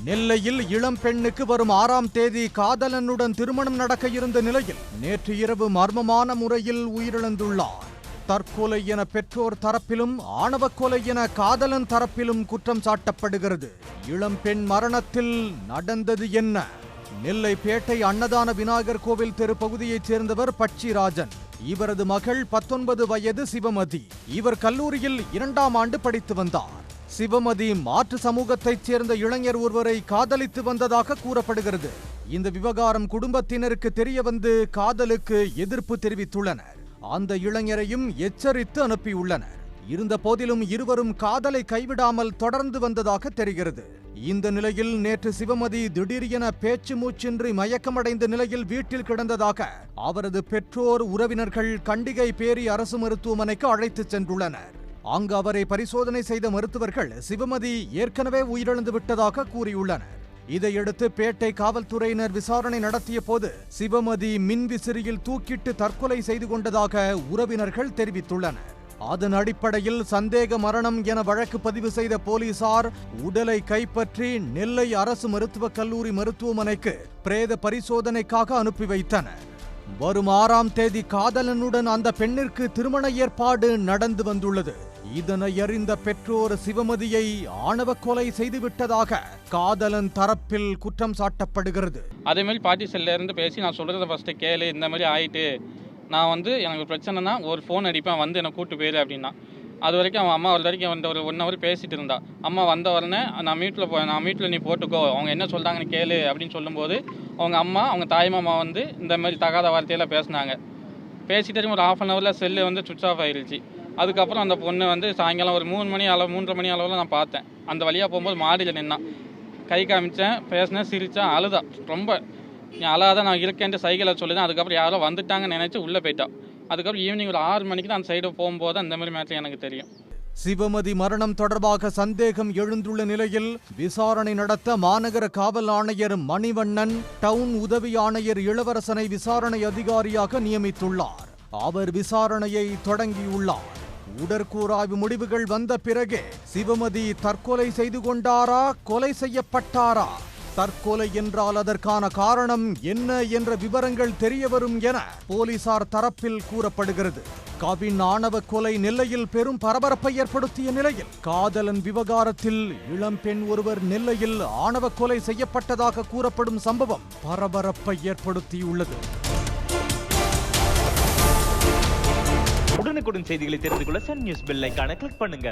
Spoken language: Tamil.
நெல்லையில் இளம் பெண்ணுக்கு வரும் 6ஆம் தேதி காதலனுடன் திருமணம் நடக்க இருந்த நிலையில் நேற்று இரவு மர்மமான முறையில் உயிரிழந்துள்ளார். தற்கொலை என பெற்றோர் தரப்பிலும் ஆணவ கொலை என காதலன் தரப்பிலும் குற்றம் சாட்டப்படுகிறது. இளம் பெண் மரணத்தில் நடந்தது என்ன? நெல்லை பேட்டை அன்னதான விநாயகர் கோவில் தெரு பகுதியைச் சேர்ந்தவர் பட்சிராஜன். இவரது மகள் 19 வயது சிவமதி. இவர் கல்லூரியில் 2ஆம் ஆண்டு படித்து வந்தார். சிவமதி மாற்று சமூகத்தைச் சேர்ந்த இளைஞர் ஒருவரை காதலித்து வந்ததாக கூறப்படுகிறது. இந்த விவகாரம் குடும்பத்தினருக்கு தெரிய வந்து காதலுக்கு எதிர்ப்பு தெரிவித்துள்ளனர். அந்த இளைஞரையும் எச்சரித்து அனுப்பியுள்ளனர். இருந்த போதிலும் இருவரும் காதலை கைவிடாமல் தொடர்ந்து வந்ததாக தெரிகிறது. இந்த நிலையில் நேற்று சிவமதி திடீரென பேச்சு மூச்சின்றி மயக்கமடைந்த நிலையில் வீட்டில் கிடந்ததாக அவரது பெற்றோர் உறவினர்கள் கண்டிகை பேரி அரசு மருத்துவமனைக்கு அழைத்துச் சென்றுள்ளனர். அங்கு அவரை பரிசோதனை செய்த மருத்துவர்கள் சிவமதி ஏற்கனவே உயிரிழந்து விட்டதாக கூறியுள்ளனர். இதையடுத்து பேட்டை காவல்துறையினர் விசாரணை நடத்திய போது சிவமதி மின்விசிறியில் தூக்கிட்டு தற்கொலை செய்து கொண்டதாக உறவினர்கள் தெரிவித்துள்ளனர். அதன் அடிப்படையில் சந்தேக மரணம் என வழக்கு பதிவு செய்த போலீசார் உடலை கைப்பற்றி நெல்லை அரசு மருத்துவக் கல்லூரி மருத்துவமனைக்கு பிரேத பரிசோதனைக்காக அனுப்பி வைத்தனர். வரும் 6ஆம் தேதி காதலனுடன் அந்த பெண்ணிற்கு திருமண ஏற்பாடு நடந்து வந்துள்ளது. இதனை அறிந்த பெற்றோர் சிவமதியை ஆணவ கொலை செய்துவிட்டதாக காதலன் தரப்பில் குற்றம் சாட்டப்படுகிறது. அதே மாதிரி பாட்டி செல்ல இருந்து பேசி நான் சொல்றதை ஃபர்ஸ்ட் கேளு, இந்த மாதிரி ஆயிட்டு நான் எனக்கு பிரச்சனைனா ஒரு ஃபோன் அடிப்பேன், வந்து என்னை கூட்டு போயிரு அப்படின்னா. அது வரைக்கும் அவன் அம்மா வரைக்கும் வந்து ஒரு 1 ஹவர் பேசிட்டு இருந்தா. அம்மா வந்த உடனே நான் மீட்டில் நீ போட்டுக்கோ, அவங்க என்ன சொல்கிறாங்கன்னு கேளு அப்படின்னு சொல்லும்போது அவங்க அம்மா அவங்க தாய்மாமா வந்து இந்த மாதிரி தகாத வார்த்தையெல்லாம் பேசினாங்க. பேசிட்டு ஒரு 1/2 ஹவரில் செல்லு வந்து சுவிட்ச் ஆஃப் ஆயிடுச்சு. அதுக்கப்புறம் அந்த பொண்ணு வந்து சாயங்காலம் ஒரு 3:30 மணி அளவில் நான் பார்த்தேன். அந்த வழியாக போகும்போது மாடியில் நின்னான். கை காமிச்சேன், பேசினேன், சிரித்தேன், அழுதா. ரொம்ப நீ அழாத, நான் இருக்கேன்ட்டு சைக்கிளை சொல்லுதான். அதுக்கப்புறம் யாரோ வந்துட்டாங்கன்னு நினச்சி உள்ளே போயிட்டான். அதுக்கப்புறம் ஈவினிங் ஒரு 6 மணிக்கு தான் அந்த சைடு போகும்போது அந்த மாதிரி மேட்ரு எனக்கு தெரியும். சிவமதி மரணம் தொடர்பாக சந்தேகம் எழுந்துள்ள நிலையில் விசாரணை நடத்த மாநகர காவல் ஆணையர் மணிவண்ணன் டவுன் உதவி ஆணையர் இளவரசனை விசாரணை அதிகாரியாக நியமித்துள்ளார். அவர் விசாரணையை தொடங்கியுள்ளார். உடற்கூறாய்வு முடிவுகள் வந்த பிறகே சிவமதி தற்கொலை செய்து கொண்டாரா, கொலை செய்யப்பட்டாரா, தற்கொலை என்றால் அதற்கான காரணம் என்ன என்ற விவரங்கள் தெரியவரும் என போலீசார் தரப்பில் கூறப்படுகிறது. கவின் ஆணவ கொலை நெல்லையில் பெரும் பரபரப்பை ஏற்படுத்திய நிலையில் காதலன் விவகாரத்தில் இளம் பெண் ஒருவர் நெல்லையில் ஆணவ கொலை செய்யப்பட்டதாக கூறப்படும் சம்பவம் பரபரப்பை ஏற்படுத்தியுள்ளது. உடனுக்குடன் செய்திகளை தெரிந்து கொள்ள சன் நியூஸ் பெல் ஐகானை கிளிக் பண்ணுங்க.